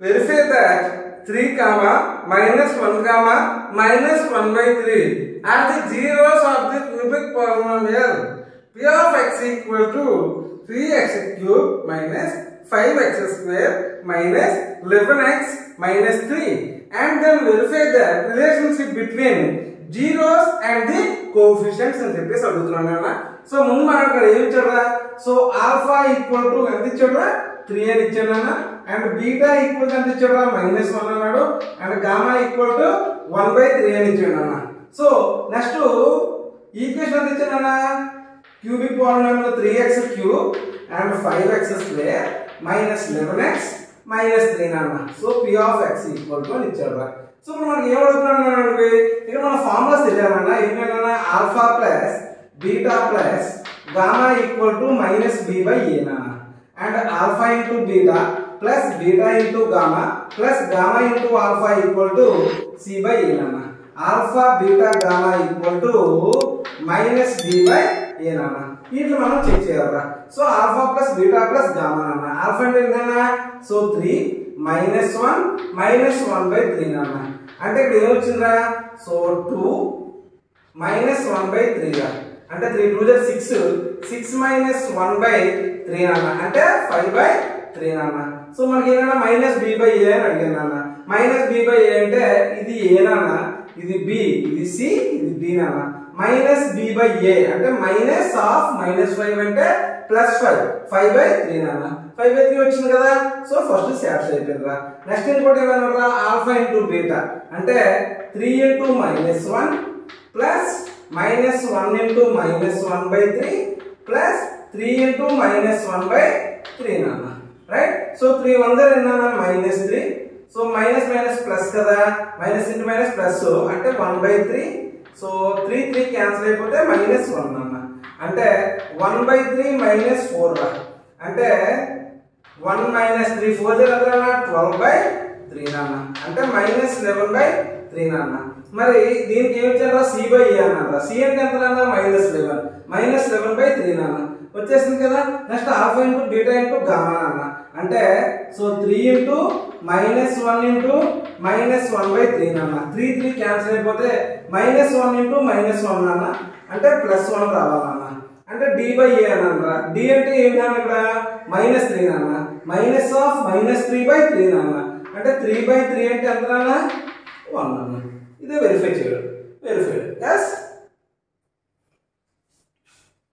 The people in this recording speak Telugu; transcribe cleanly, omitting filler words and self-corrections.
verify that 3 comma minus 1 comma minus 1 by 3 are the zeros of the cubic polynomial p of x equal to 3x cube minus 5x square minus 11x minus 3 and then verify the relationship between zeros and the coefficients అని చెప్పేసి అడుగుతున్నాను. సో ముందు మనం ఇక్కడ ఏం ఇచ్చాడా, సో ఆల్ఫా ఈక్వల్ టు ఎంత ఇచ్చాడా 3 అని ఇచ్చాడు అన్న, అండ్ బీటా ఈక్వల్ ఎంత ఇచ్చాడా -1 అన్నాడు, అండ్ గామా ఈక్వల్ టు 1/3 అని ఇచ్చాడు అన్న. సో నెక్స్ట్ ఈక్వేషన్ ఎంత ఇచ్చాడు అన్న, cubic polynomial 3x cube and 5x square minus 11x minus 3 అన్న. So p of x equal to అని ఇచ్చాడు. సో ఇప్పుడు మనకి ఏం అడుగుతున్నాడు, ఇక్కడ మన ఫార్ములాస్ తెలియాలన్నా ఏంటన్నా alpha plus beta plus gamma equal to -b/a and alpha into beta plus beta into gamma plus gamma into alpha equal to c/a అన్న. Alpha beta gamma equal to -b/a అన్న. వీటిని మనం చెక్ చేయాలరా. So alpha plus beta plus gamma అన్న. ఆల్ఫా అంటే ఏంటన్నా, సో 3 -1 -1/3 అన్న. అంటే ఇక్కడ ఏమొచ్చిందిరా, సో 2 -1/3 రా. అంటే 3 2 6 6 -1/3 అన్న, అంటే 5/3 అన్న. సో మనకి ఏంటన్నా -b/a అని అడిగాను అన్న. -b/a అంటే ఇది a అన్న, ఇది b, ఇది c, ఇది d అన్న. -b/a అంటే మైనస్ ఆఫ్ -5 అంటే +5 5/3 అన్న. 5/3 వచ్చింది కదా. సో ఫస్ట్ సాటిస్ఫై అయిపోయిందిరా. నెక్స్ట్ ఇంకోటి ఏమన్నా ఆల్ఫా ఇంటూ బీటా అంటే 3 × -1 ప్లస్ -1 ఇంటూ -1/3 ప్లస్ 3 ఇంటూ -1/3 అన్న. Right. So 3 1 -3. So minus minus plus కదా, మైనస్ ఇంటూ మైనస్ ప్లస్ అంటే 1/3. సో 3 3 క్యాన్సిల్ అయిపోతే -1 అన్న. అంటే 1/3 -4 రా. అంటే 1 -3 4 12/3 అన్న. అంటే -11/3 అన్న. మరి దీనికి ఏమి ఇచ్చారా, c/a అన్నారా. c అంటే ఎంత అన్న, -11 -11/3 అన్న వచ్చేసింది కదా. Next alpha into beta into gamma అన్న. అంటే సో 3 ఇంటూ -1 ఇంటూ -1/3 అన్న. 3 3 క్యాన్సిల్ అయిపోతే -1 ఇంటూ -1 అన్న, అంటే +1 రావాలన్న. అంటే d/a అన్నరా. d అంటే ఏంటన్నా ఇక్కడ -3 అన్న, మైనస్ ఆఫ్ -3/3 అన్న. అంటే 3/3 అంటే ఎంత అన్న, 1 అన్న. ఇదే వెరిఫై చేయడం, వెరిఫైడ్. yes